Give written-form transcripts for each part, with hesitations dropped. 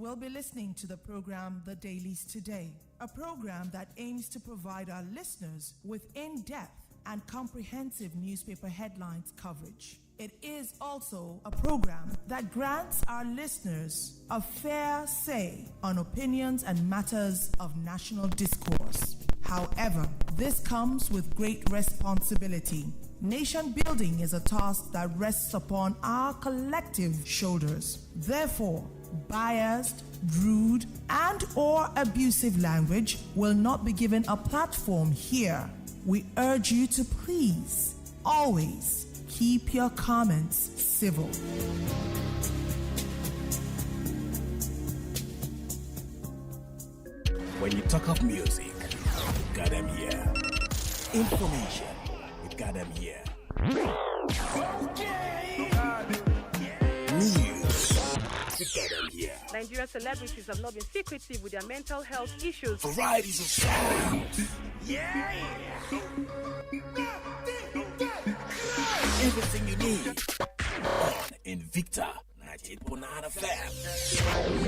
will be listening to the program The Dailies Today, a program that aims to provide our listeners with in-depth and comprehensive newspaper headlines coverage. It is also a program that grants our listeners a fair say on opinions and matters of national discourse. However, this comes with great responsibility. Nation building is a task that rests upon our collective shoulders. Therefore, biased, rude, and/or abusive language will not be given a platform here. We urge you to please, always, keep your comments civil. When you talk of music, you got them here. Information, you got them here. News, you got them here. Nigerian celebrities have not been secretive with their mental health issues. Varieties of sound. Everything you need on Invicta 98.9 FM.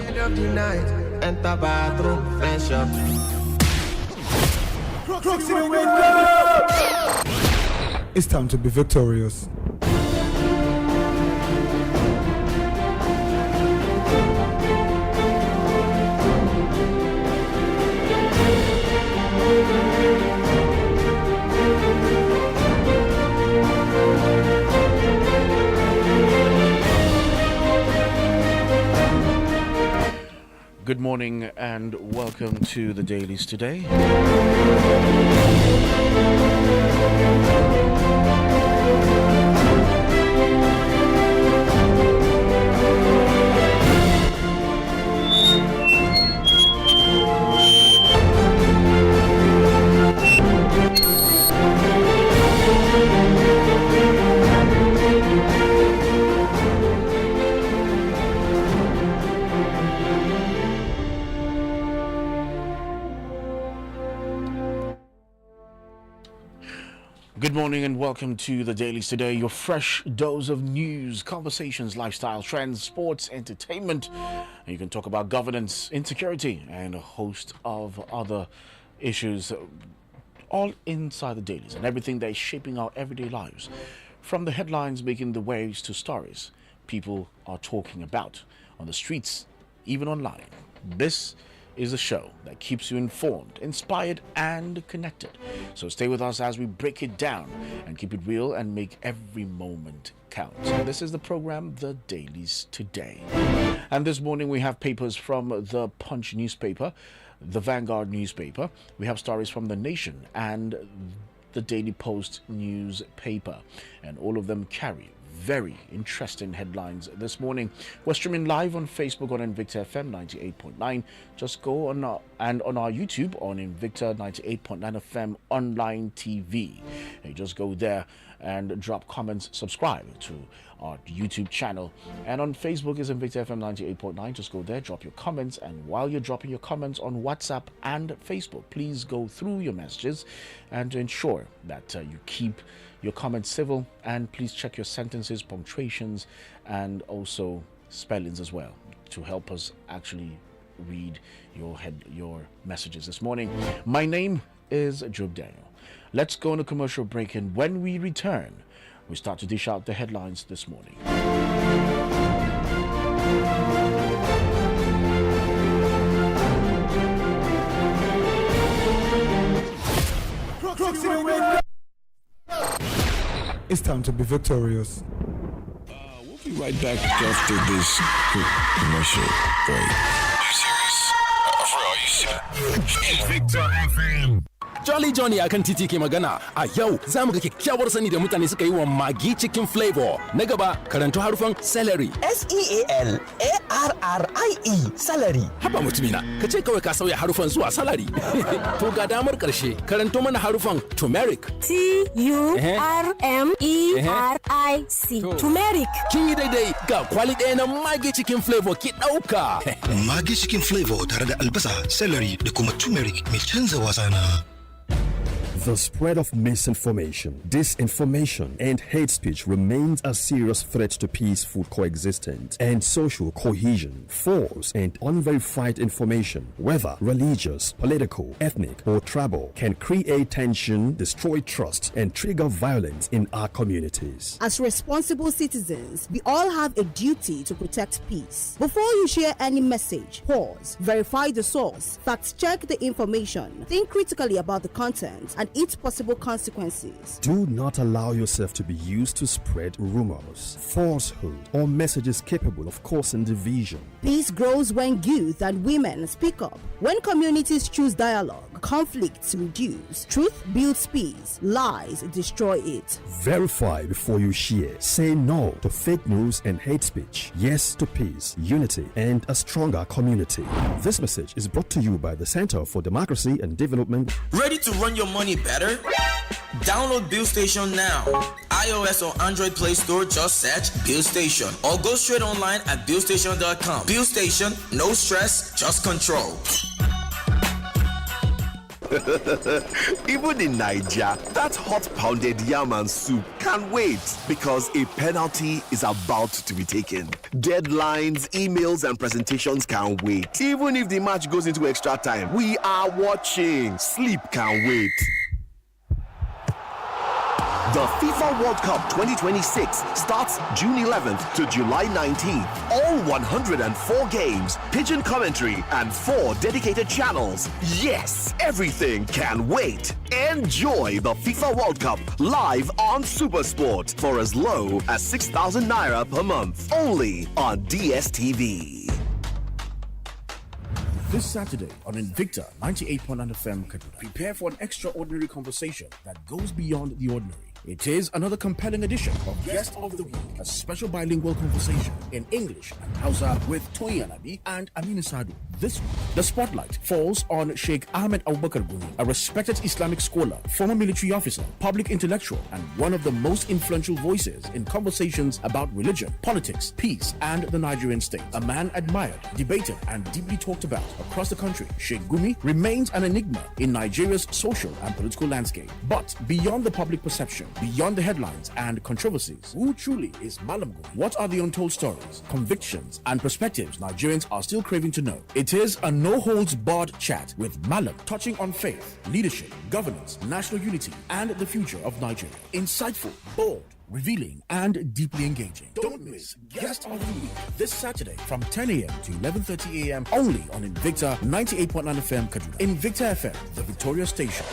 End of the night, enter bathroom, fresh up. Crooks in the window! It's time to be victorious. Good morning and welcome to the Dailies Today. Good morning and welcome to the Dailies Today, your fresh dose of news, conversations, lifestyle, trends, sports, entertainment. And you can talk about governance, insecurity, and a host of other issues, all inside the Dailies and everything that is shaping our everyday lives. From the headlines making the waves to stories people are talking about on the streets, even online. This is a show that keeps you informed, inspired, and connected. So stay with us as we break it down and keep it real and make every moment count. This is the program, The Dailies Today. And this morning we have papers from the Punch newspaper, the Vanguard newspaper. We have stories from The Nation and the Daily Post newspaper. And all of them carry very interesting headlines this morning. We're streaming live on Facebook on Invicta FM 98.9. Just go on our YouTube on Invicta 98.9 FM online TV. You just go there and drop comments, subscribe to our YouTube channel. And on Facebook is Invicta FM 98.9. Just go there, drop your comments. And while you're dropping your comments on WhatsApp and Facebook, please go through your messages and ensure that you keep your comments civil, and please check your sentences, punctuations, and also spellings as well to help us actually read your messages this morning. My name is Job Daniel. Let's go on a commercial break, and when we return, we start to dish out the headlines this morning. It's time to be victorious. We'll be right back after this commercial break. Are you serious? Invicta FM. Jolly Johnny akan titi ke magana. A yau za mu ga kyakkyawar sani da mutane suka yi wa magi cikin flavor. Na gaba karanto harufan celery. SEALARRIE celery. Haba mutumina, ka ce kawai ka sauya harufan zuwa salary. To ga damar karshe karanto mana harufan turmeric. TURMERIC. Turmeric. Kin yi daidai, ga kwali ɗaya na magi cikin flavor ki ɗauka. Magi cikin flavor tare da albasa, celery da kuma turmeric mai canza wasa na. The spread of misinformation, disinformation, and hate speech remains a serious threat to peaceful coexistence and social cohesion. False and unverified information, whether religious, political, ethnic, or tribal, can create tension, destroy trust, and trigger violence in our communities. As responsible citizens, we all have a duty to protect peace. Before you share any message, pause, verify the source, fact-check the information, think critically about the content, and its possible consequences. Do not allow yourself to be used to spread rumors, falsehood, or messages capable of causing division. Peace grows when youth and women speak up. When communities choose dialogue, conflicts reduce. Truth builds peace. Lies destroy it. Verify before you share. Say no to fake news and hate speech. Yes to peace, unity, and a stronger community. This message is brought to you by the Center for Democracy and Development. Ready to run your money better? Download Bill Station now. iOS or Android Play Store, just search Bill Station or go straight online at billstation.com. Bill Station, no stress, just control. Even in Nigeria, that hot pounded yam and soup can't wait because a penalty is about to be taken. Deadlines, emails, and presentations can't wait. Even if the match goes into extra time, we are watching. Sleep can't wait. The FIFA World Cup 2026 starts June 11th to July 19th. All 104 games, pigeon commentary, and 4 dedicated channels. Yes, everything can wait. Enjoy the FIFA World Cup live on SuperSport for as low as 6,000 naira per month. Only on DSTV. This Saturday on Invicta 98.9 FM, prepare for an extraordinary conversation that goes beyond the ordinary. It is another compelling edition of Guest of the Week, a special bilingual conversation in English and Hausa with Toyin Anabi and Aminu Sadu. This week, the spotlight falls on Sheikh Ahmed Abubakar Gumi, a respected Islamic scholar, former military officer, public intellectual, and one of the most influential voices in conversations about religion, politics, peace, and the Nigerian state. A man admired, debated, and deeply talked about across the country, Sheikh Gumi remains an enigma in Nigeria's social and political landscape. But beyond the public perception, beyond the headlines and controversies, who truly is Malam Gumi? What are the untold stories, convictions, and perspectives Nigerians are still craving to know? It is a no-holds-barred chat with Malam, touching on faith, leadership, governance, national unity, and the future of Nigeria. Insightful, bold, revealing, and deeply engaging. Don't miss Guest of the Week this Saturday from 10 a.m. to 11:30 a.m. only on Invicta 98.9 FM Kaduna. Invicta FM, the Victoria Station.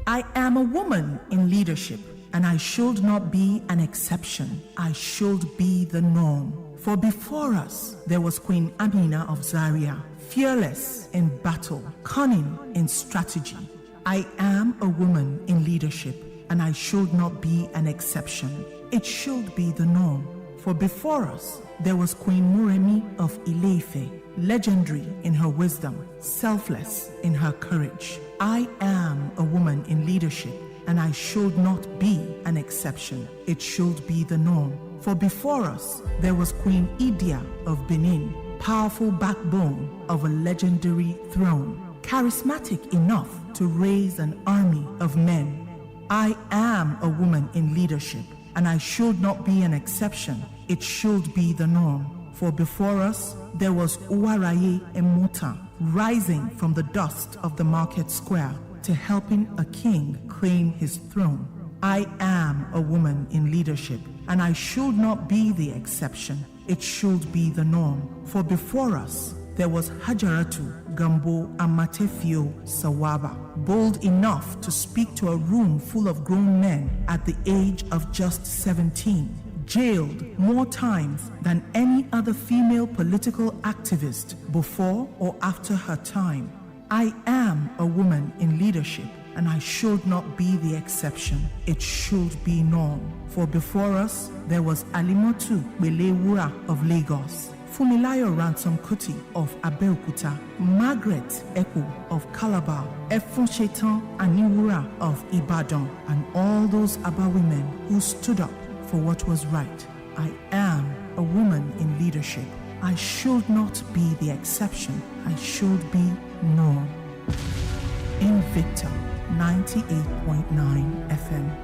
I am a woman in leadership, and I should not be an exception. I should be the norm. For before us, there was Queen Amina of Zaria, fearless in battle, cunning in strategy. I am a woman in leadership, and I should not be an exception. It should be the norm. For before us, there was Queen Muremi of Ile-Ife, legendary in her wisdom, selfless in her courage. I am a woman in leadership, and I should not be an exception. It should be the norm. For before us, there was Queen Idia of Benin, powerful backbone of a legendary throne, charismatic enough to raise an army of men. I am a woman in leadership, and I should not be an exception. It should be the norm. For before us, there was Uwaraye Emota, rising from the dust of the market square to helping a king claim his throne. I am a woman in leadership, and I should not be the exception. It should be the norm. For before us, there was Hajaratu Gambo Amatefio Sawaba, bold enough to speak to a room full of grown men at the age of just 17, jailed more times than any other female political activist before or after her time. I am a woman in leadership, and I should not be the exception. It should be norm. For before us, there was Alimotu Belewura of Lagos, Fumilayo Ransom Kuti of Abeokuta, Margaret Eko of Calabar, Efun Shetan Aniwura of Ibadan, and all those Aba women who stood up for what was right. I am a woman in leadership, I should not be the exception. I should be norm. Invicta 98.9 FM.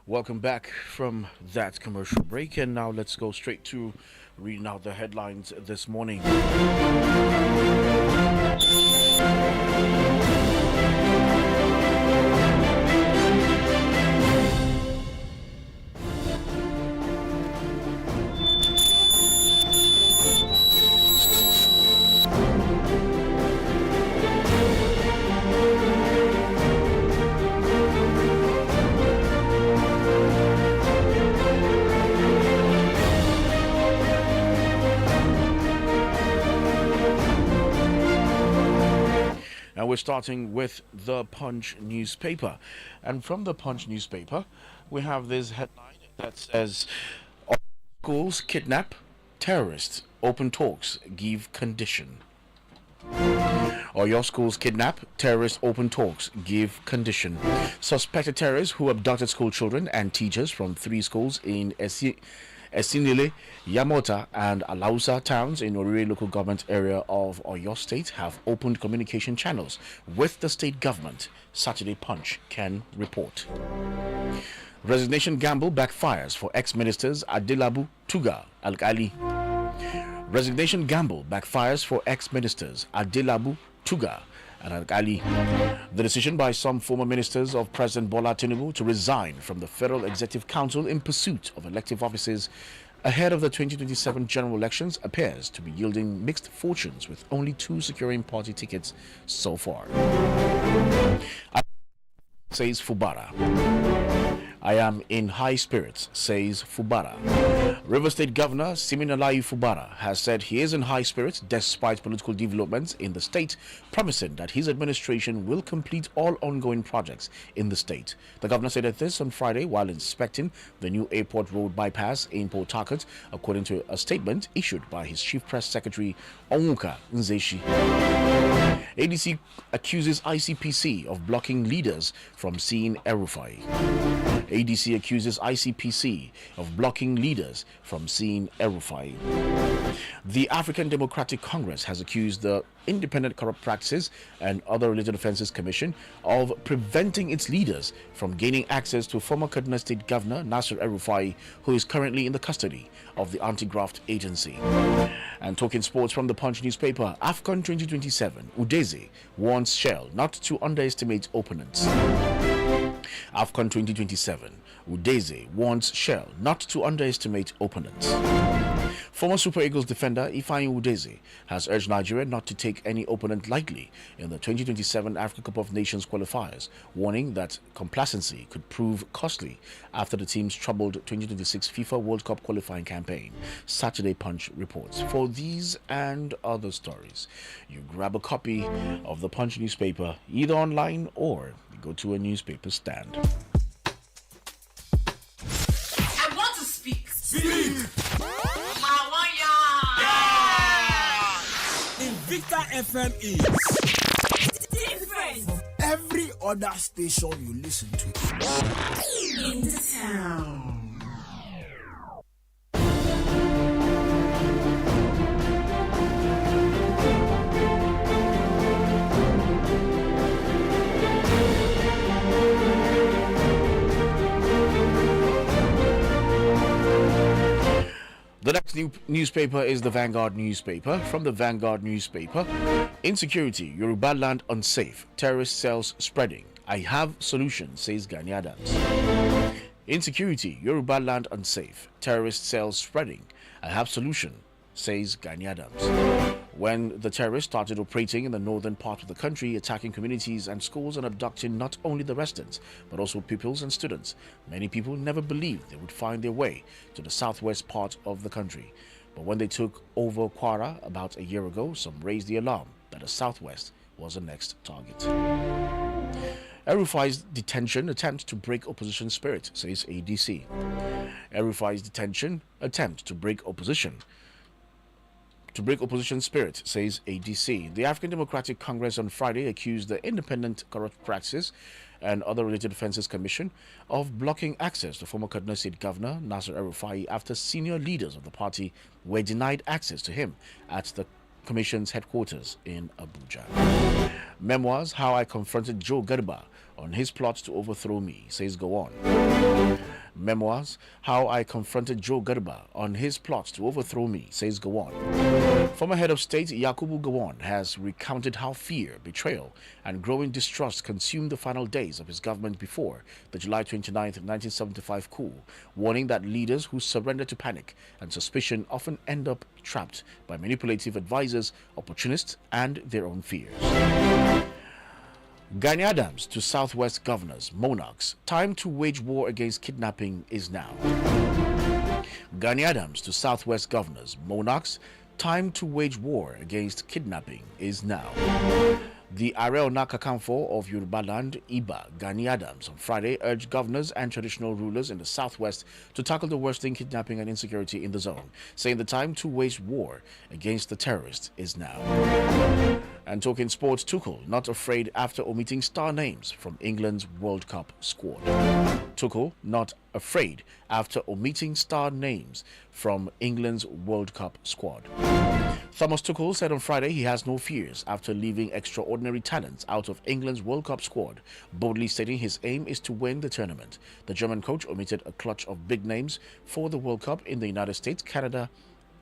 Welcome back from that commercial break, and now let's go straight to reading out the headlines this morning. And we're starting with the Punch newspaper. And from the Punch newspaper, we have this headline that says, schools kidnap terrorists, open talks give condition. Or your schools kidnap terrorists, open talks give condition. Suspected terrorists who abducted school children and teachers from 3 schools in Esinile, Yamota and Alausa towns in Orire local government area of Oyo State have opened communication channels with the state government. Saturday Punch can report. Resignation gamble backfires for ex-ministers Adelabu Tuga Alkali. Resignation gamble backfires for ex-ministers Adelabu Tuga and Alkali. The decision by some former ministers of President Bola Tinubu to resign from the Federal Executive Council in pursuit of elective offices ahead of the 2027 general elections appears to be yielding mixed fortunes, with only 2 securing party tickets so far. Says Fubara. I am in high spirits, says Fubara. River State Governor Siminalayi Fubara has said he is in high spirits despite political developments in the state, promising that his administration will complete all ongoing projects in the state. The governor said this on Friday while inspecting the new airport road bypass in Port Harcourt, according to a statement issued by his chief press secretary Onwuka Nzeshi. ADC accuses ICPC of blocking leaders from seeing El-Rufai. ADC accuses ICPC of blocking leaders from seeing El-Rufai. The African Democratic Congress has accused the Independent Corrupt Practices and Other Related Offences Commission of preventing its leaders from gaining access to former Kaduna State Governor Nasir El-Rufai, who is currently in the custody of the Anti-Graft Agency. And talking sports from the Punch newspaper, AFCON 2027, Udeze warns Shell not to underestimate opponents. AFCON 2027, Udeze warns Shell not to underestimate opponents. Former Super Eagles defender Ifeanyi Udeze has urged Nigeria not to take any opponent lightly in the 2027 Africa Cup of Nations qualifiers, warning that complacency could prove costly after the team's troubled 2026 FIFA World Cup qualifying campaign. Saturday Punch reports. For these and other stories, you grab a copy of the Punch newspaper either online or you go to a newspaper stand. I want to speak. Speak! Invicta FM is different from every other station you listen to in the town. The next newspaper is the Vanguard newspaper. From the Vanguard newspaper, insecurity, Yoruba land unsafe, terrorist cells spreading. I have solution, says Gani Adams. Insecurity, Yoruba land unsafe, terrorist cells spreading. I have solution, says Gani Adams. When the terrorists started operating in the northern part of the country, attacking communities and schools and abducting not only the residents, but also pupils and students, many people never believed they would find their way to the southwest part of the country. But when they took over Kwara about a year ago, some raised the alarm that the southwest was the next target. El-Rufai's detention attempt to break opposition spirit, says ADC. El-Rufai's detention attempt to break opposition spirit, says ADC. The African Democratic Congress on Friday accused the Independent Corrupt Practices and Other Related Offences Commission of blocking access to former Kaduna State Governor Nasir El-Rufai after senior leaders of the party were denied access to him at the Commission's headquarters in Abuja. Memoirs, How I Confronted Joe Garba on His Plot to Overthrow Me, says go on. Memoirs, How I Confronted Joe Garba on His Plot to Overthrow Me, says go on. Former head of state Yakubu Gowon has recounted how fear, betrayal, and growing distrust consumed the final days of his government before the July 29, 1975 coup, warning that leaders who surrender to panic and suspicion often end up trapped by manipulative advisors, opportunists, and their own fears. Gani Adams to Southwest governors, monarchs, time to wage war against kidnapping is now. Gani Adams to Southwest governors, monarchs, time to wage war against kidnapping is now. The Ààrẹ Ọ̀nà Kakanfò of Yorubaland, Iba, Gani Adams, on Friday urged governors and traditional rulers in the southwest to tackle the worsening kidnapping and insecurity in the zone, saying the time to wage war against the terrorists is now. And talking sports, Tuchel not afraid after omitting star names from England's World Cup squad. Tuchel not afraid after omitting star names from England's World Cup squad. Thomas Tuchel said on Friday he has no fears after leaving extraordinary talents out of England's World Cup squad, boldly stating his aim is to win the tournament. The German coach omitted a clutch of big names for the World Cup in the United States, Canada,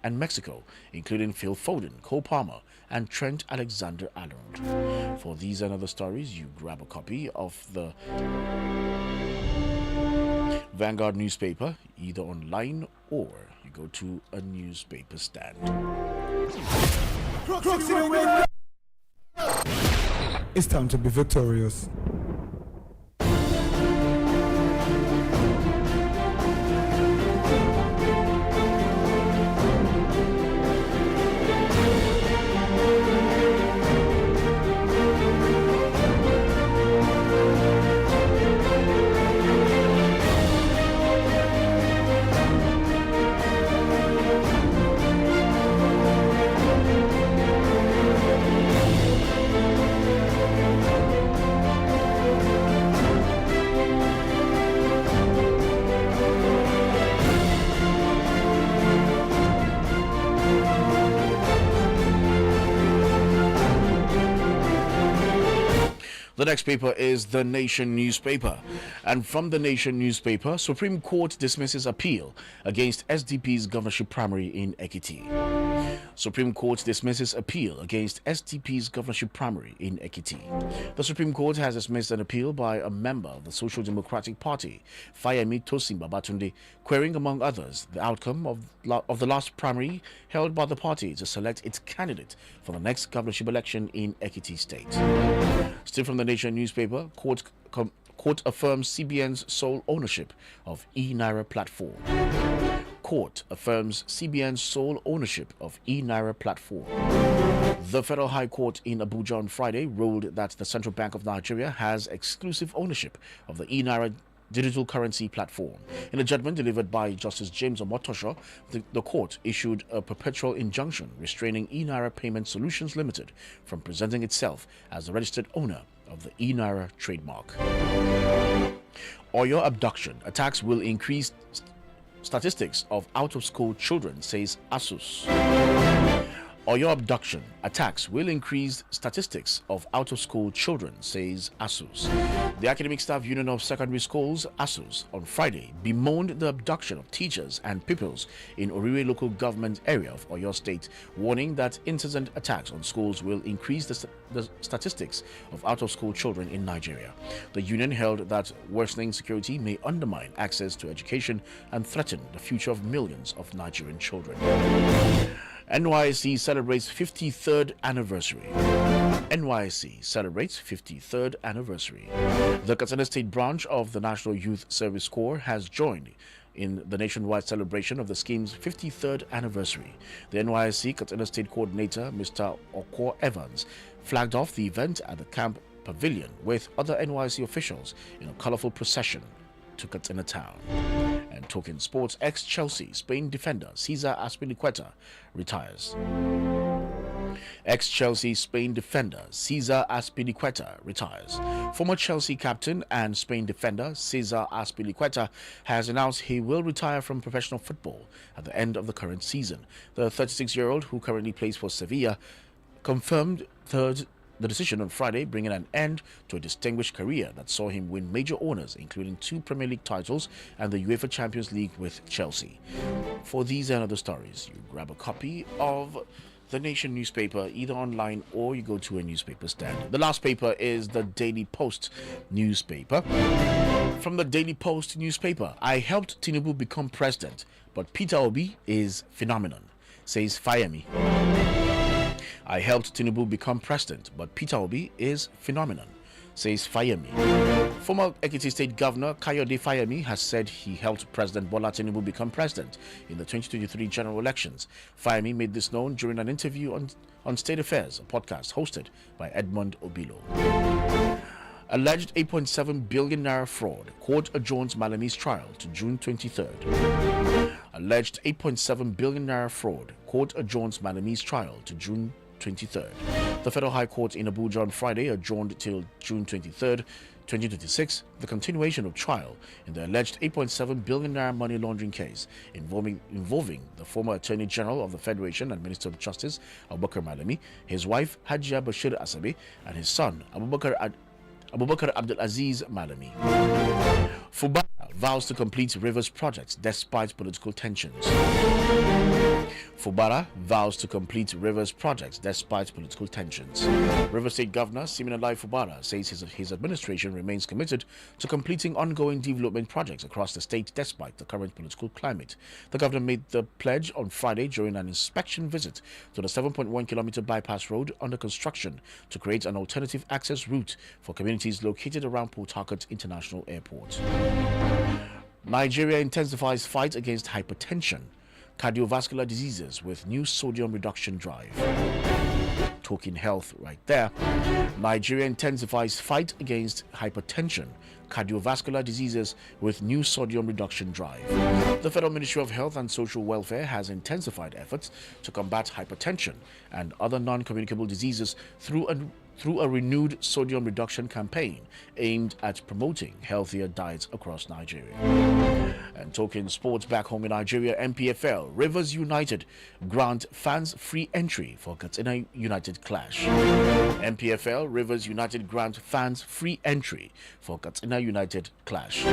and Mexico, including Phil Foden, Cole Palmer, and Trent Alexander-Arnold. For these and other stories, you grab a copy of the Vanguard newspaper, either online or you go to a newspaper stand. It's time to be victorious. The next paper is The Nation newspaper. And from The Nation newspaper, Supreme Court dismisses appeal against SDP's governorship primary in Ekiti. Supreme Court dismisses appeal against SDP's governorship primary in Ekiti. The Supreme Court has dismissed an appeal by a member of the Social Democratic Party, Fayemi Tosin Babatunde, querying, among others, the outcome of the last primary held by the party to select its candidate for the next governorship election in Ekiti State. Still from the Nation newspaper, court affirms CBN's sole ownership of e-Naira platform. Court affirms CBN's sole ownership of e-Naira platform. The Federal High Court in Abuja on Friday ruled that the Central Bank of Nigeria has exclusive ownership of the e-Naira digital currency platform. In a judgment delivered by Justice James Omotosho, the court issued a perpetual injunction restraining e-Naira Payment Solutions Limited from presenting itself as the registered owner of the e-Naira trademark. Oyo abduction attacks will increase statistics of out-of-school children, says ASUS. Oyo abduction attacks will increase statistics of out-of-school children, says ASUS. The Academic Staff Union of Secondary Schools, ASUS, on Friday bemoaned the abduction of teachers and pupils in Oriwe local government area of Oyo State, warning that incessant attacks on schools will increase the statistics of out-of-school children in Nigeria. The union held that worsening security may undermine access to education and threaten the future of millions of Nigerian children. NYSC celebrates 53rd anniversary. NYSC celebrates 53rd anniversary. The Katsina State branch of the National Youth Service Corps has joined in the nationwide celebration of the scheme's 53rd anniversary. The NYSC Katsina State Coordinator, Mr. Okor Evans, flagged off the event at the camp pavilion with other NYSC officials in a colorful procession to Katsina town. And talking sports, ex-Chelsea Spain defender Cesar Azpilicueta retires. Ex-Chelsea Spain defender Cesar Azpilicueta retires. Former Chelsea captain and Spain defender Cesar Azpilicueta has announced he will retire from professional football at the end of the current season. The 36-year-old, who currently plays for Sevilla, confirmed the decision on Friday, bringing an end to a distinguished career that saw him win major honours, including 2 Premier League titles and the UEFA Champions League with Chelsea. For these and other stories, you grab a copy of the Nation newspaper, either online or you go to a newspaper stand. The last paper is the Daily Post newspaper. From the Daily Post newspaper, I helped Tinubu become president, but Peter Obi is phenomenon, says Fayemi. I helped Tinubu become president, but Peter Obi is phenomenon, says Fayemi. Former Ekiti State Governor Kayode Fayemi has said he helped President Bola Tinubu become president in the 2023 general elections. Fayemi made this known during an interview on State Affairs, a podcast hosted by Edmond Obilo. Alleged 8.7 billion naira fraud. Court adjourns Malami's trial to June 23rd. Alleged 8.7 billion naira fraud. Court adjourns Malami's trial to June 23rd. The Federal High Court in Abuja on Friday adjourned till June 23rd, 2026, the continuation of trial in the alleged 8.7 billion naira money laundering case involving the former Attorney General of the Federation and Minister of Justice, Abubakar Malami, his wife, Hajia Bashir Asabi, and his son, Abubakar Abdulaziz Malami. Fubara vows to complete Rivers projects despite political tensions. Fubara vows to complete Rivers projects despite political tensions. River State Governor Siminalayi Fubara says his administration remains committed to completing ongoing development projects across the state despite the current political climate. The governor made the pledge on Friday during an inspection visit to the 7.1-kilometer bypass road under construction to create an alternative access route for communities located around Port Harcourt International Airport. Nigeria intensifies fight against hypertension, cardiovascular diseases with new sodium reduction drive. Talking health right there. Nigeria intensifies fight against hypertension, cardiovascular diseases with new sodium reduction drive. The Federal Ministry of Health and Social Welfare has intensified efforts to combat hypertension and other non-communicable diseases through through a renewed sodium reduction campaign aimed at promoting healthier diets across Nigeria. And talking sports back home in Nigeria, MPFL, Rivers United grant fans free entry for Katsina United clash. MPFL, Rivers United grant fans free entry for Katsina United clash.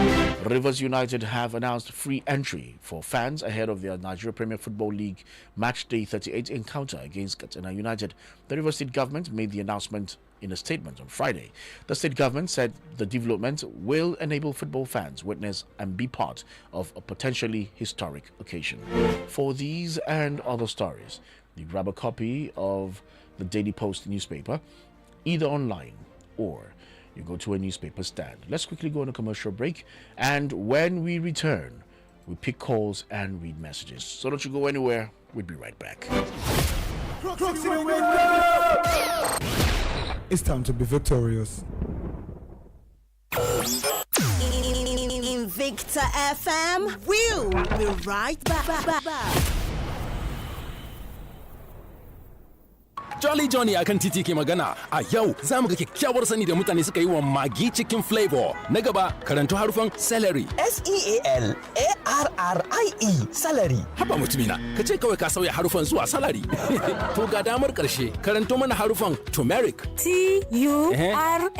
Rivers United have announced free entry for fans ahead of their Nigeria Premier Football League Match Day 38 encounter against Katsina United. The Rivers State government made the announcement in a statement on Friday. The state government said the development will enable football fans witness and be part of a potentially historic occasion. For these and other stories, you grab a copy of the Daily Post newspaper, either online or you go to a newspaper stand. Let's quickly go on a commercial break, and when we return, we pick calls and read messages. So don't you go anywhere. We'll be right back. It's time to be victorious. Invicta FM, we'll be right back. Jolly Johnny akan titi ke magana. A yau za mu ga kyakkyawar sani da mutane suka yi wa Maggi Chicken Flavor. Na gaba, karanto harufan celery. SEALARRIE celery. Haba mutumina, ka ce kawai ka sauya harufan zuwa salary. To ga damar karshe, karanto mana harufan turmeric. TURMERIC.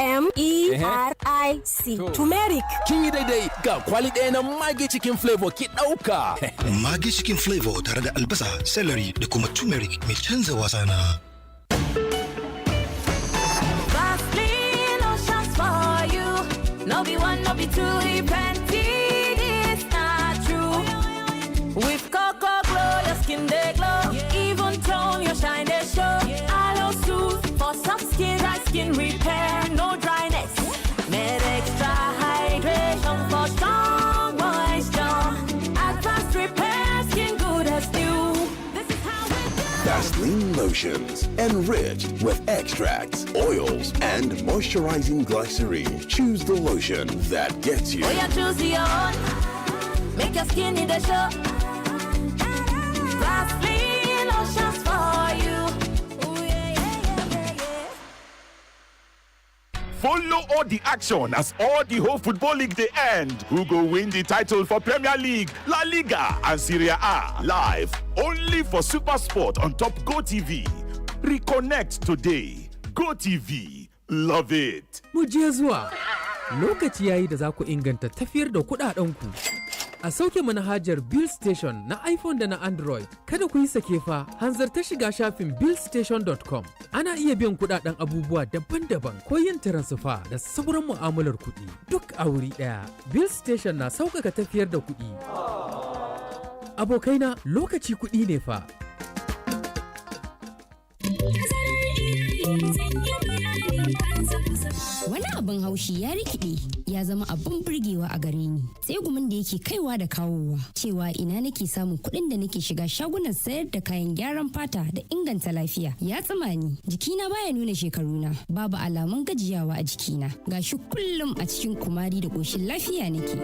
Turmeric. Kin yi daidai, ga kwali ɗaya na Maggi Chicken Flavor ki ɗauka. Maggi Chicken Flavor tare da albasa, celery da kuma turmeric mai canza wasa na. No be one, no be two, he plenty, it's not true. With Cocoa Glow, your skin they glow. Even tone, your shine they show. Aloe Soothe, for soft skin, dry skin repair, no dryness. Med extra hydration for strong moisture. Advanced repair, skin good as new. This is how we do. Vaseline lotions, enriched with extracts, oils, and moisturizing glycerin. Choose the lotion that gets you. Oh, yeah, choose your own. Make your skin need a show. Vaseline lotions for you. Ooh, yeah. Follow all the action as all the whole football league they end. Who go win the title for Premier League, La Liga, and Serie A live only for Super Sport on Top Go TV. Reconnect today. Go TV. Love it. Mu je zuwa. Lokaci yayi da za ku inganta tafiyar da kuɗaɗenku. A sauke manhajar Bill Station na iPhone da na Android. Kada ku yi sake fa, hanzarta shiga shafin billstation.com. Ana iya biyan kuɗaɗen abubuwa daban-daban ko yin taransifa da sauran mu'amalar kuɗi duk a wuri ɗaya. Bill Station na sauƙaƙa tafiyar da kuɗi. Abokaina, lokaci kuɗi ne fa. Wani abin haushi ya rikide ya zama abin burgewa a gare ni. Sai gumin da yake kaiwa da kawowa cewa ina nake samun kuɗin da nake shiga shagunan sayar da kayan gyaran fata da inganta lafiya. Ya tsamani jikina baya nuna shekaruna, babu alamun gajiyawa a jikina. Gashi kullum a cikin kumari da ƙoshin lafiya nake.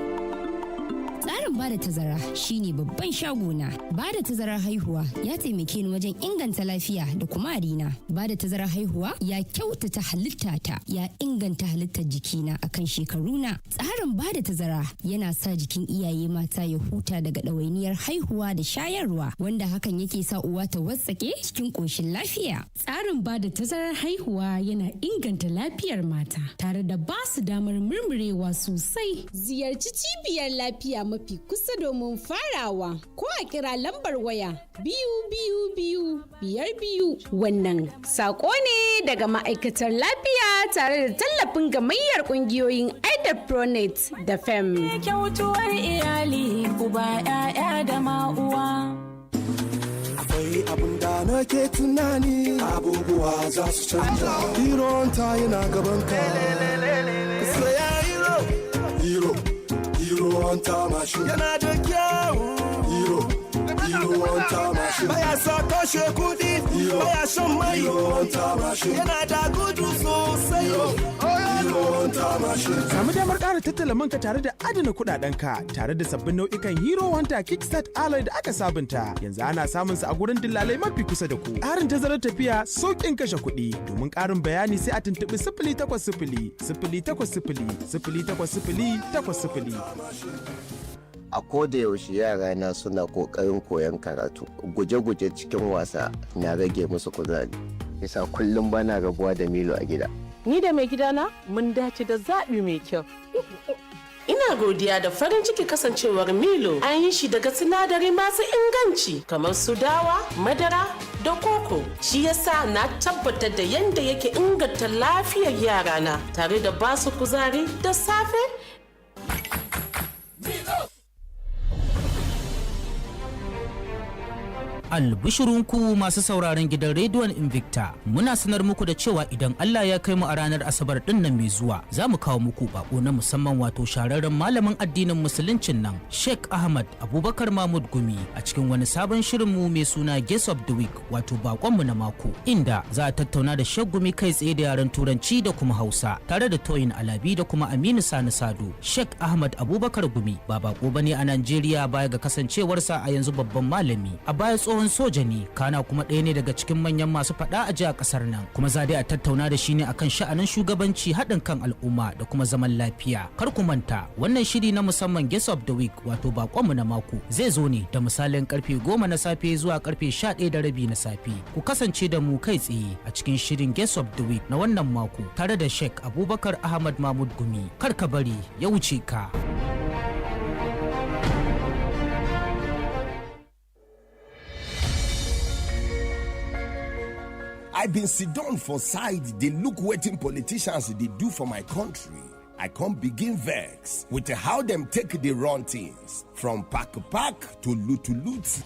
Tsarin bada tazara shine babban shagona. Bada tazarar haihuwa ya taimake ni wajen inganta lafiya da kumarina. Bada tazarar haihuwa ya kyautata halittata, ya inganta halittar jikina akan shekaruna. Tsarin bada tazara yana sa jikin iyaye mata ya huta daga ɗawainiyar haihuwa da shayarwa, wanda hakan yake sa uwa ta watsake cikin ƙoshin lafiya. Tsarin bada tazarar haihuwa yana inganta lafiyar mata tare da ba su damar murmurewa sosai. Ziyarci cibiyar lafiya mafi kusa domin farawa, ko a kira lambar waya 222 wannan sako ne daga ma'aikatar lafiya tare da tallafin gamayyar kungiyoyin Pronet da FEM. Kyautuwar iyali, uba, 'ya'ya da ma'uwa. Akwai abin da nake tunani, abubuwa za su canja. Hironta yana gaban ka. Saya Hero on tamashin yana da kyau. Hero on tamashin baya sa kashe kudi, baya shan mai. Hero on tamashin yana da gudu sosai. Hero Hero Hunter machine. Samu damar ƙara tattala manka tare da adana kuɗaɗenka tare da sabbin nau'ikan Hero Hunter Kickstart Alloy da aka sabunta. Yanzu ana samun su a gurin dillalai mafi kusa da ku. Ƙarin tazarar tafiya, sauƙin kashe kuɗi. Domin ƙarin bayani sai a tuntuɓi 0800 A koda yaushe yara na suna kokarin koyon karatu. Guje-guje cikin wasa na rage musu kuzari. Yasa kullum bana rabuwa da Milo a gida. Ni da mai gidana mun dace da zaɓi mai kyau. Ina godiya da farin ciki kasancewar Milo an yi shi daga sinadari masu inganci kamar su dawa, madara da koko. Shi yasa na tabbatar da yadda yake inganta lafiyar yarana tare da basu kuzari da safe. Albishirunku masu sauraron gidan rediyon Invicta, muna sanar muku da cewa idan Allah ya kai mu a ranar Asabar din nan mai zuwa, za mu kawo muku bako na musamman wato shararren malamin addinin musuluncin nan, Sheikh Ahmad Abubakar Mahmud Gumi a cikin wani sabon shirinmu mai suna Guest of the Week wato bakonmu na mako, inda za a tattauna da Sheikh Gumi kai tsaye da yaren Turanci da kuma Hausa, tare da Toyin Alabi da kuma Aminu Sani Sado. Sheikh Ahmad Abubakar Gumi ba bako bane a Najeriya baya ga kasancewarsa a yanzu babban malami. A baya tsohon soja ne, kana kuma ɗaya ne daga cikin manyan masu faɗa a ji a ƙasar nan, kuma za dai a tattauna da shi ne akan sha'anin shugabanci, haɗin kan al'umma da kuma zaman lafiya. Kar ku manta wannan shiri na musamman Guest of the Week wato bakonmu na mako zai zo ne da misalin karfe 10 na safe zuwa karfe 11:30 na safe. Ku kasance da mu kai tsaye a cikin shirin Guest of the Week na wannan mako tare da Sheikh Abubakar Ahmad Mahmud Gumi. Kar ka bari ya wuce ka. I been sit down for side, they look wetin politicians they do for my country. I can't begin vex with how them take the run things from pack to loot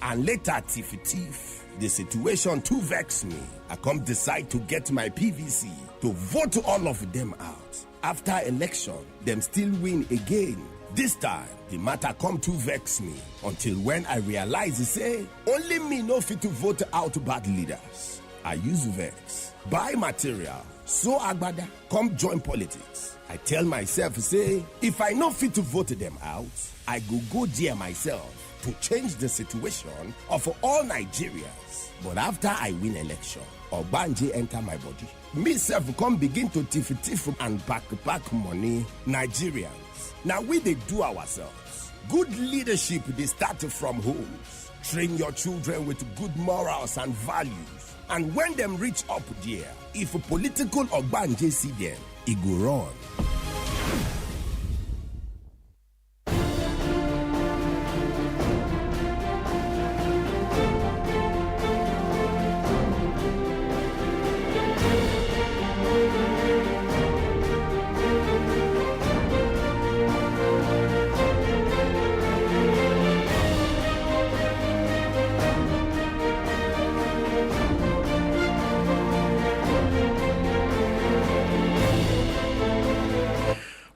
and later thief. The situation too vex me. I come decide to get my PVC to vote all of them out. After election, them still win again. This time, the matter come to vex me until when I realize say only me no fit to vote out bad leaders. I use vex, buy material, so agbada, come join politics. I tell myself, say, if I no fit to vote them out, I go there myself to change the situation of all Nigerians. But after I win election, Obanje enter my body. Me self come begin to tiff and back money. Nigerians, now we they do ourselves. Good leadership, they start from homes. Train your children with good morals and values. And when them reach up there, if a political Ogbanje see them, it go run.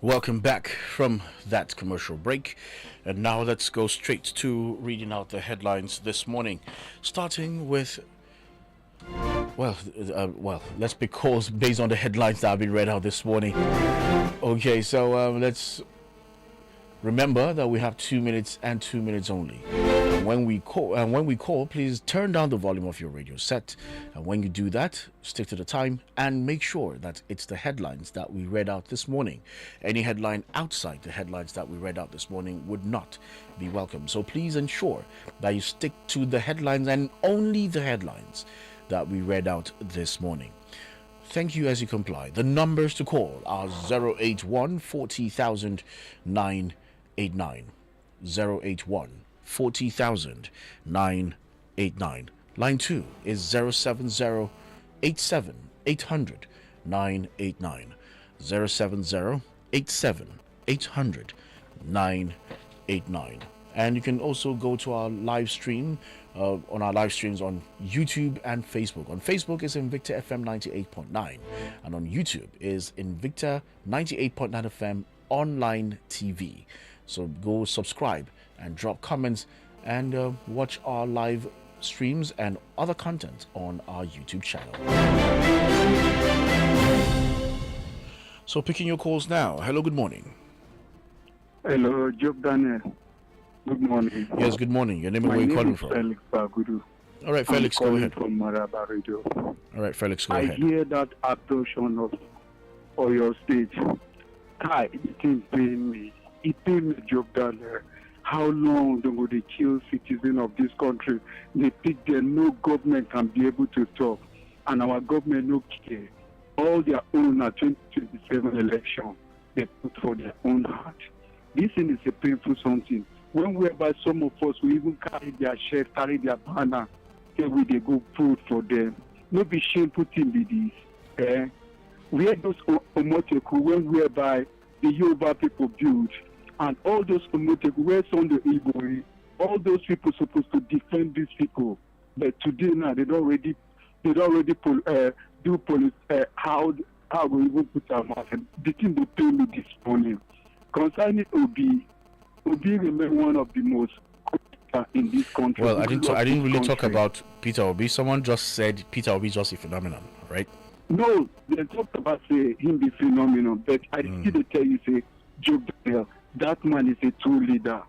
Welcome back from that commercial break, and now let's go straight to reading out the headlines this morning, starting with let's be caused based on the headlines that have been read out this morning. Okay, so let's remember that we have 2 minutes and 2 minutes only. And when we call, please turn down the volume of your radio set. And when you do that, stick to the time and make sure that it's the headlines that we read out this morning. Any headline outside the headlines that we read out this morning would not be welcome. So please ensure that you stick to the headlines and only the headlines that we read out this morning. Thank you as you comply. The numbers to call are 081 40,000 989. 081 40,000 989. Line 2 is 070 87 800 989. 070 87 800 989. And you can also go to our live stream on our live streams on YouTube and Facebook. On Facebook is Invicta FM 98.9, and on YouTube is Invicta 98.9 FM Online TV. So go subscribe and drop comments and watch our live streams and other content on our YouTube channel. So picking your calls now. Hello, good morning. Hello, Job Daniel. Good morning. Yes, good morning. Your name and where you calling from? Felix Bagudu. All right, Felix, go ahead. From Maraba Radio. All right, Felix, go ahead. I hear that abduction of Oyo State. Kai, it didn't pay me. It paid me, Job Daniel. How long will they kill citizens of this country? They pick them, no government can be able to talk. And our government no care. All their own at 2027 election, they put for their own heart. This thing is a painful something. When whereby some of us will even carry their shirt, carry their banner, say we they go vote for them. No be shameful thing be this. Where those Omoteku, when whereby the Yoruba people build, and all those Omoteku, where some the Igbo, all those people supposed to defend these people. But today now they don't already do police how we even put our mouth. The thing they pay me this morning. Concerning Obi remain one of the most in this country. Well, I didn't really talk about Peter Obi. Someone just said Peter Obi is just a phenomenon, right? No, they talked about him be phenomenon, but I still tell you, say, Joe Bell, that man is a true leader.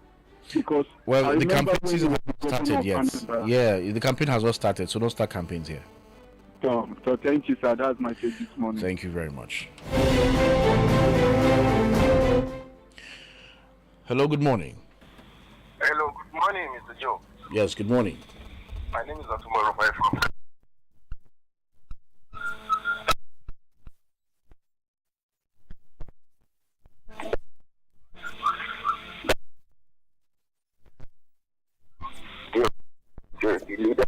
Because the campaign season has not started yet. Yeah, the campaign has not started, so don't start campaigns here. So thank you, sir. That's my take this morning. Thank you very much. Hello, good morning. Hello, good morning, Mr. Joe. Yes, good morning. My name is Atuma Rufai from. The leader.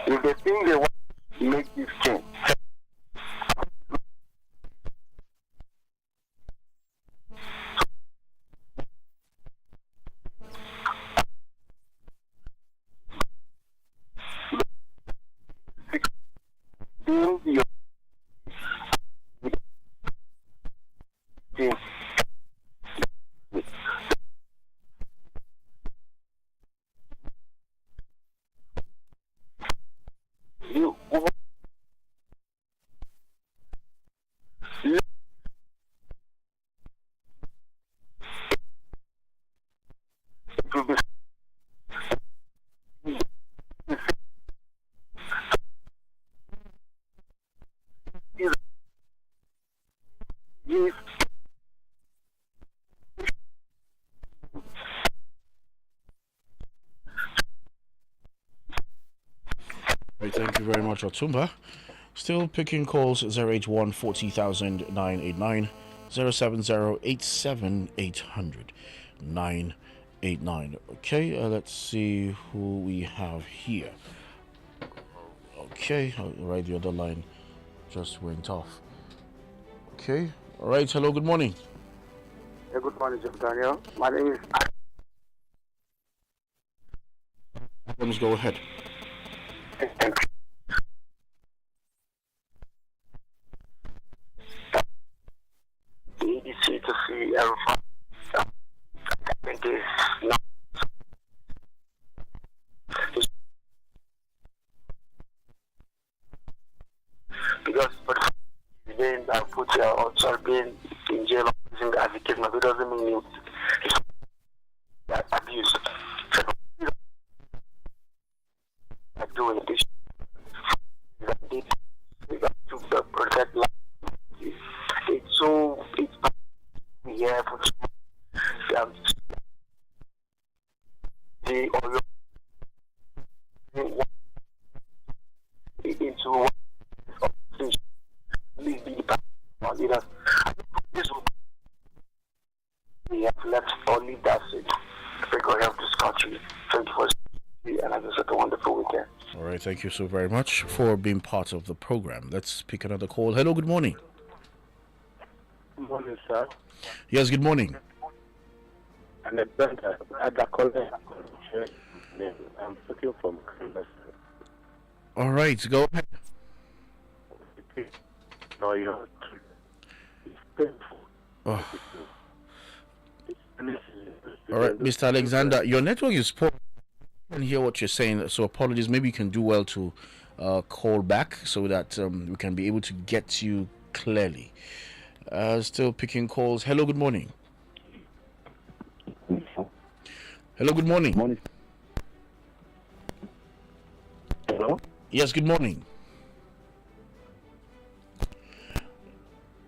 If they think they want to make this change, Thank you very much, Otumba. Still picking calls 081 40,000 989 070 87 800 989. Okay, let's see who we have here. Okay, all right, the other line just went off. Okay, all right, hello, good morning. Yeah, good morning, Jeff Daniel. My name is. Let's go ahead. Easy to see everyone. I think is not. Because for the being that put your also being in jail or prison as a kid, it doesn't mean you abuse. Like doing this. To protect life. It's so it's yeah for the or into leaders. We have left our leaders to help this country 24/7, and I just had a wonderful weekend. All right, thank you so very much for being part of the program. Let's pick another call. Hello, good morning. Good morning, sir. Yes, good morning. And I'm looking from Canada. All right, go ahead. No, you know, it's painful. Oh. All right, Mr. Alexander, your network is poor. can't hear what you're saying, so apologies. Maybe you can do well to call back so that we can be able to get you clearly. Still picking calls. Hello, good morning. Hello, good morning. Morning. Hello? Yes, good morning.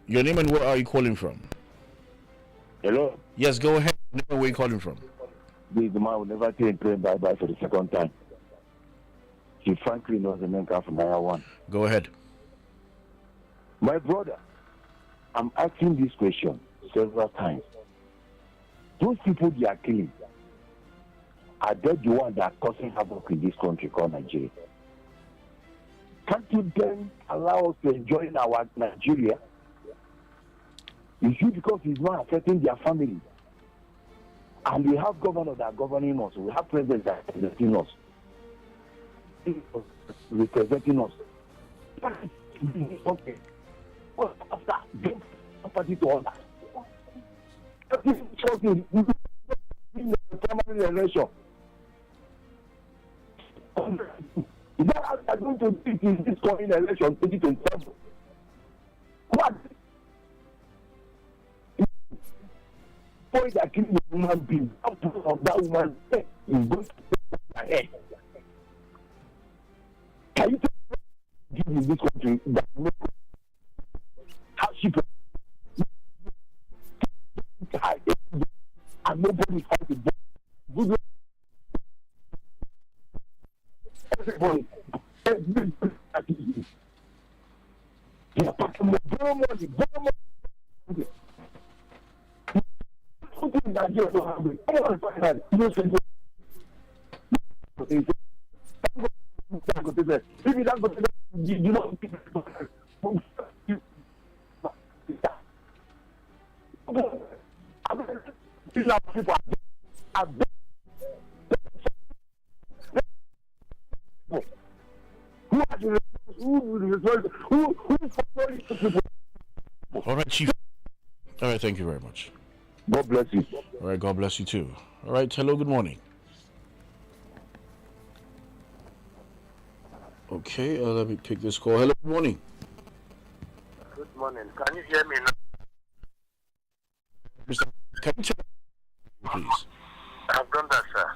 Your name and where are you calling from? Hello? Yes, go ahead. Where are you calling from? This man will never take train bye-bye for the second time. He frankly knows the main car from Naya 1. Go ahead. My brother, I'm asking this question several times. Those people they are killing, are they the ones that are causing havoc in this country called Nigeria? Can't you then allow us to enjoy in our Nigeria? Is it because it's not affecting their family? And we have governors that are governing us. We have presidents that are representing us. Okay. Well, after being property to others. In the primary election. That are going to do in this coming election 2027. What? Point that killing a human being, out of that woman's head is going to take her head. Can you tell me in this country that no how she and nobody fighting good everybody they are packing more money. Nigeria don't have it. I want to find out. You know, if you don't go to that, you know, All right, Chief. All right, thank you very much. God bless you. All right, God bless you too. All right, hello, good morning. Okay, let me pick this call. Hello, good morning. Good morning. Can you hear me now? Mr. Can you tell me, please? I've done that, sir.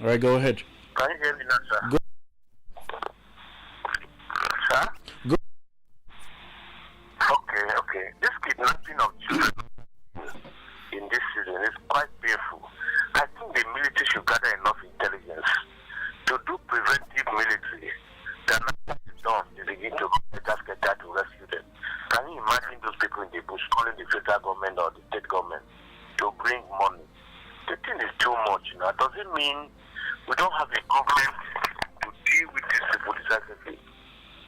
All right, go ahead. Can you hear me now, sir? Go. Sir? Go. Okay. This kidnapping of children in this season is quite painful. I think the military should gather enough intelligence to do preventive military. Then after it's done, they begin to just get that to rescue them. Can you imagine those people in the bush calling the federal government or the state government to bring money? The thing is too much, you know. Does it mean we don't have a government to deal with these people decisively?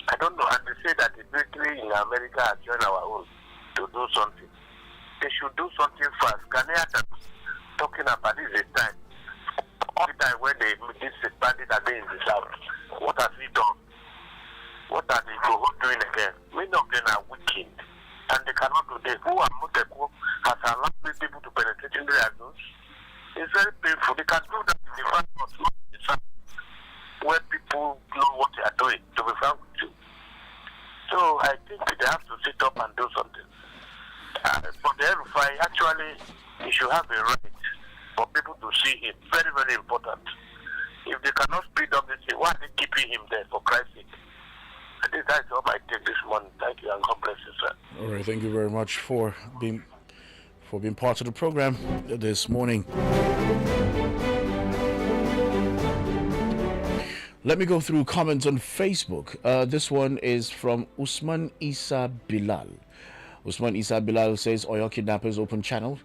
I don't know. And they say that the military in America has joined our own to do something. They should do something fast. Ghanaians talking about this time. All the time when this bandit are in the south, what has he done? What are they doing again? Many of them are weakened, and they cannot do this. Who are not has allowed these people to penetrate into their zones. It's very painful. They can do that in the front of the south, where people know what they are doing, to be frank with you. So I think they have to sit up and do something. For the RFI, actually, he should have a right for people to see him. Very, very important. If they cannot speed up this thing, why are they keeping him there, for Christ's sake? I think that's all I take this morning. Thank you, and God bless you, sir. All right, thank you very much for being part of the program this morning. Let me go through comments on Facebook. This one is from Usman Isa Bilal. Usman Isa Bilal says Oyo kidnappers open channel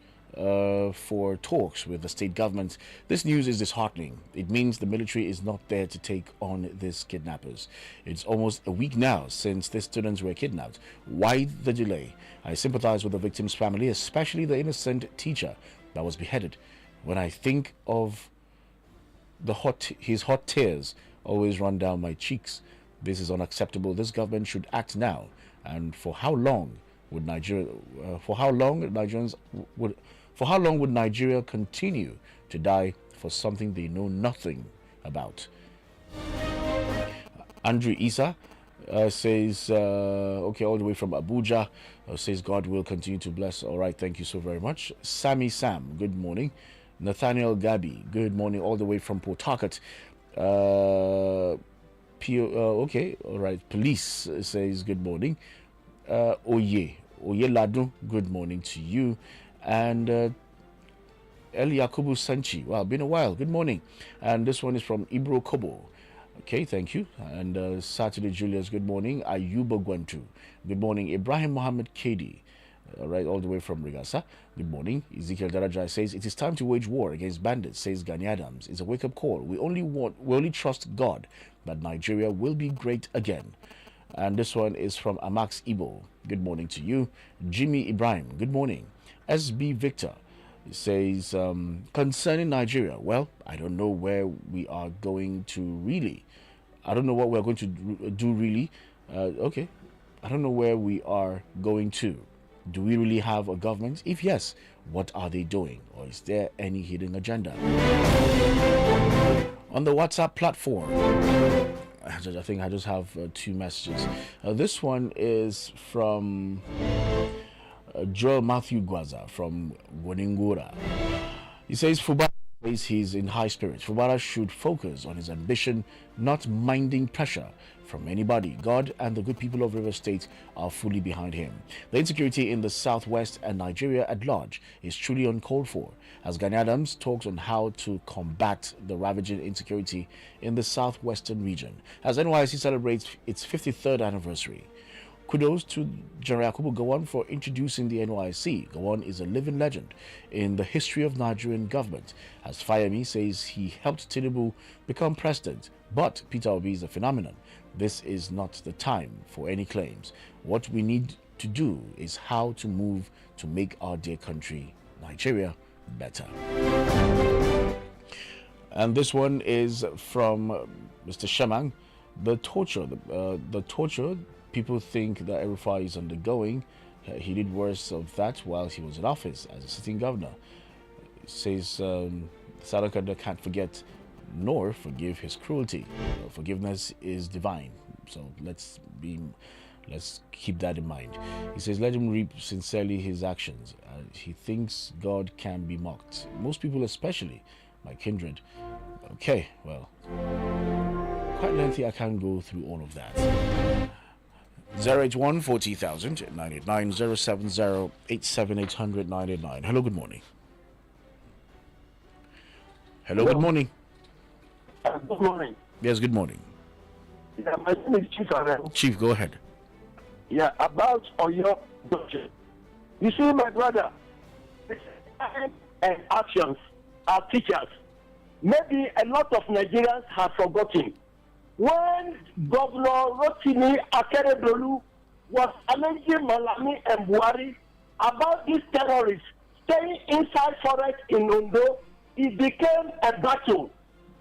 for talks with the state government. This news is disheartening. It means the military is not there to take on these kidnappers. It's almost a week now since these students were kidnapped. Why the delay? I sympathize with the victim's family, especially the innocent teacher that was beheaded. When I think of his hot tears always run down my cheeks. This is unacceptable. This government should act now. And for how long would Nigeria continue to die for something they know nothing about. Andrew Isa says, okay, all the way from Abuja, says God will continue to bless. All right, thank you so very much. Sammy Sam, good morning. Nathaniel Gabi, good morning, all the way from Port Harcourt. Okay, all right. Police says good morning. Oye Ladu, good morning to you. And El Yakubu Sanchi, wow, been a while, good morning. And this one is from Ibro Kobo. Okay, thank you. And Saturday Julius, good morning. Ayuba Gwantu, good morning. Ibrahim Mohammed Kedi, right, all the way from Rigasa, good morning. Ezekiel Daraja says it is time to wage war against bandits, says Gani Adams. It's a wake-up call. We only trust God that Nigeria will be great again. And this one is from Amax Ibo, good morning to you. Jimmy Ibrahim, good morning. SB Victor says, concerning Nigeria, well, I don't know where we are going to really. I don't know what we're going to do really. Okay, I don't know where we are going to. Do we really have a government? If yes, what are they doing? Or is there any hidden agenda? On the WhatsApp platform, I think I just have two messages. This one is from Joel Matthew Gwaza from Gwoningura. He says Fubara says he's in high spirits. Fubara should focus on his ambition, not minding pressure from anybody. God and the good people of River State are fully behind him. The insecurity in the southwest and Nigeria at large is truly uncalled for, as Gani Adams talks on how to combat the ravaging insecurity in the southwestern region. As NYSC celebrates its 53rd anniversary, kudos to General Yakubu Gowon for introducing the NYSC. Gowon is a living legend in the history of Nigerian government. As Fayemi says, he helped Tinubu become president, but Peter Obi is a phenomenon. This is not the time for any claims. What we need to do is how to move to make our dear country, Nigeria, better. And this one is from Mr. Shamang. The torture, people think that Erufai is undergoing. He did worse of that while he was in office as a sitting governor. It says Sadakanda can't forget nor forgive his cruelty. Forgiveness is divine. So let's keep that in mind. He says, let him reap sincerely his actions. He thinks God can be mocked. Most people, especially my kindred. Okay, well, quite lengthy. I can't go through all of that. 081 40,000 989 070 87800 989. Hello, good morning. Hello, good morning. Good morning. Yes, good morning. Yeah, my name is Chief Arel. Chief, go ahead. Yeah, about Oyo budget. You see, my brother, and actions are teachers. Maybe a lot of Nigerians have forgotten. When Governor Rotimi Akeredolu was challenging Malami and Buhari about these terrorists staying inside forest in Ondo, it became a battle.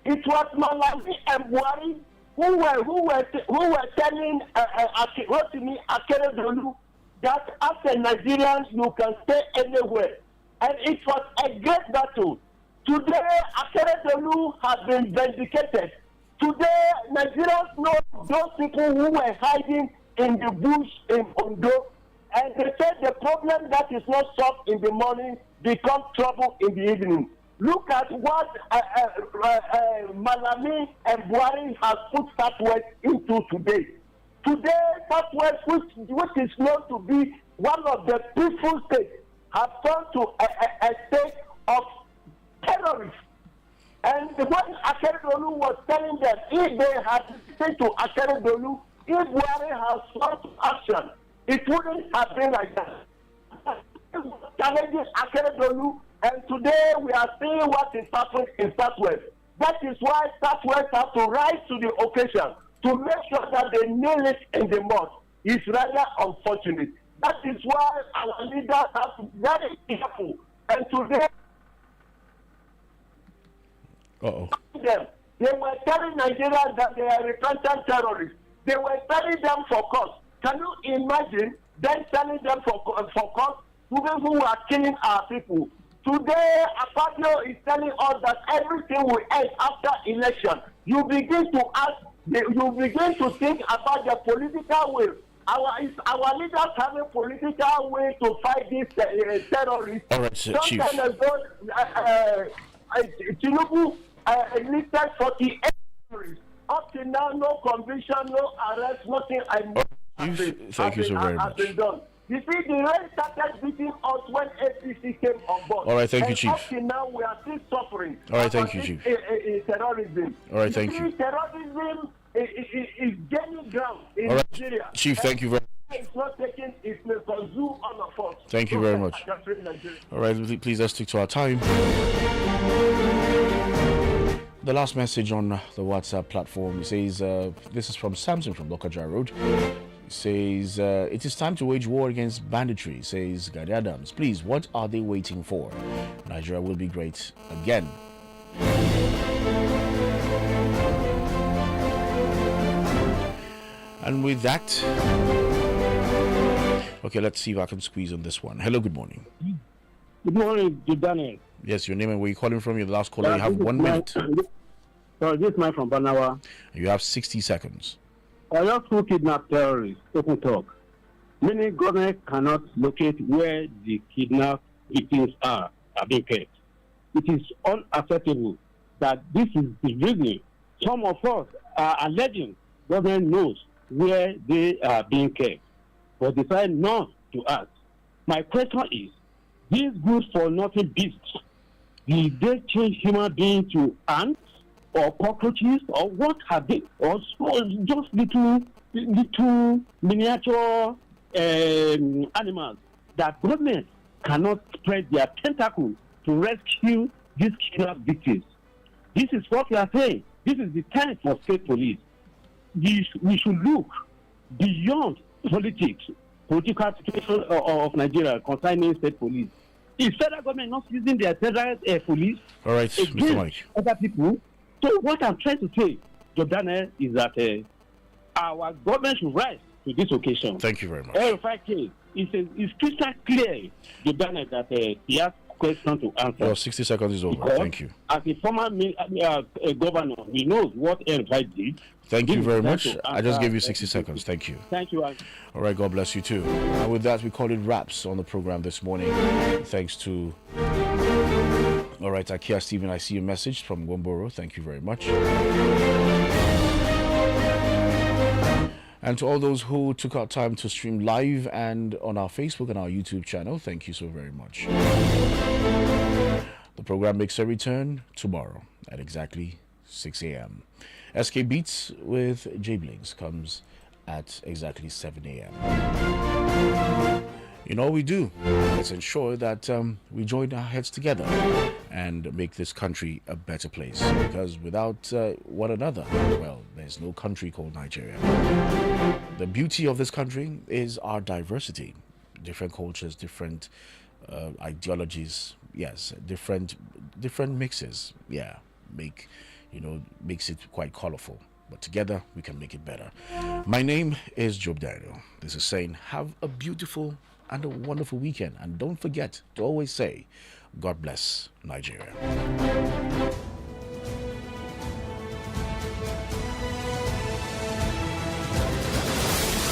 It was Malami and Buhari who were telling Rotimi Akeredolu that as a Nigerian you can stay anywhere, and it was a great battle. Today, Akeredolu has been vindicated. Today, Nigerians know those people who were hiding in the bush in Ondo, and they said the problem that is not solved in the morning becomes trouble in the evening. Look at what Malami and Buhari has put Southwest into today. Today, Southwest, which is known to be one of the peaceful states, have turned to a state of terrorists. And when Akeredolu was telling them, if they had listened to Akeredolu, if Buhari has gone to action, it wouldn't have been like that. Challenging Akeredolu, and today we are seeing what is happening in Southwest. That is why Southwest have to rise to the occasion to make sure that they nail it in the mud. It's rather unfortunate. That is why our leaders have to be very careful. And today, they were telling Nigerians that they are repentant terrorists. They were telling them for cause. Can you imagine them telling them for cause? People who are killing our people. Today, Akpabio is telling us that everything will end after election. You begin to think about the political will. Our leaders have a political way to fight this terrorists. All right, Chief. Some time ago, Tinubu listed 48 terrorists. Up to now, no conviction, no arrest, nothing. Thank you so very much. You see, the rain started beating us when APC came on board. All right, thank you, Chief. Up to now, we are still suffering. All right, thank you, Chief. Terrorism. All right, thank you. Terrorism is gaining ground in Nigeria. Chief, thank you very much. It's not taking, it may consume all of us. Thank you very much. All right, please let's stick to our time. The last message on the WhatsApp platform says, this is from Samson from Lokaja Road. It says, it is time to wage war against banditry, says Gadi Adams. Please, what are they waiting for? Nigeria will be great again. And with that, okay, let's see if I can squeeze on this one. Hello, good morning. Good morning, Daniel. Yes, your name and where you're calling from. You're the last caller. You have 1 minute. Sorry, this is Mike from Banawa. You have 60 seconds. Oyo school kidnap terrorists, open talk. Many government cannot locate where the kidnapped victims are being kept. It is unacceptable that this is the reason some of us are alleging government knows where they are being kept, but decide not to act. My question is, these good for nothing beasts, did they change human beings to ants or cockroaches, or what have they, or just little miniature animals that government cannot spread their tentacles to rescue these kidnapped victims? This is what we are saying. This is the time for state police. We should look beyond politics, political situation of Nigeria concerning state police. Is federal government not using their federal police? All right, Mr. Mike. Other people. So what I'm trying to say, Jordana, is that our government should rise to this occasion. Thank you very much. L5K is crystal clear, Jordana, that he has question to answer. Well, 60 seconds is over. Because Thank you. As a former governor, he knows what L5 did. Thank you very much. I just gave you 60 seconds. Thank you. Thank you. All right, God bless you too. And with that, we call it wraps on the program this morning. Thanks to... All right, Akia Stephen, I see a message from Womboro. Thank you very much. And to all those who took out time to stream live and on our Facebook and our YouTube channel, thank you so very much. The program makes a return tomorrow at exactly 6 a.m. SK Beats with J Blinks comes at exactly 7 a.m. You know what we do? Let's ensure that we join our heads together and make this country a better place. Because without one another, well, there's no country called Nigeria. The beauty of this country is our diversity. Different cultures, different ideologies, yes, different mixes, yeah, makes it quite colorful. But together we can make it better. My name is Job Daniel. This is saying have a beautiful and a wonderful weekend, and don't forget to always say God bless Nigeria.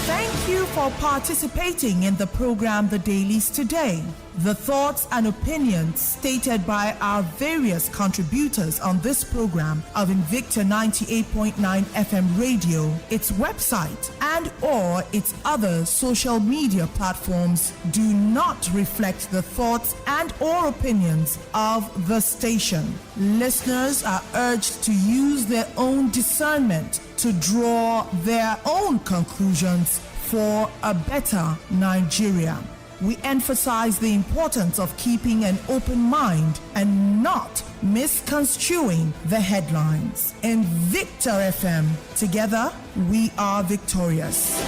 Thank you for participating in the program The Dailies today. The thoughts and opinions stated by our various contributors on this program of Invicta 98.9 FM radio, its website, and or its other social media platforms do not reflect the thoughts and or opinions of the station. Listeners are urged to use their own discernment to draw their own conclusions for a better Nigeria. We emphasize the importance of keeping an open mind and not misconstruing the headlines. Invicta FM, together we are victorious.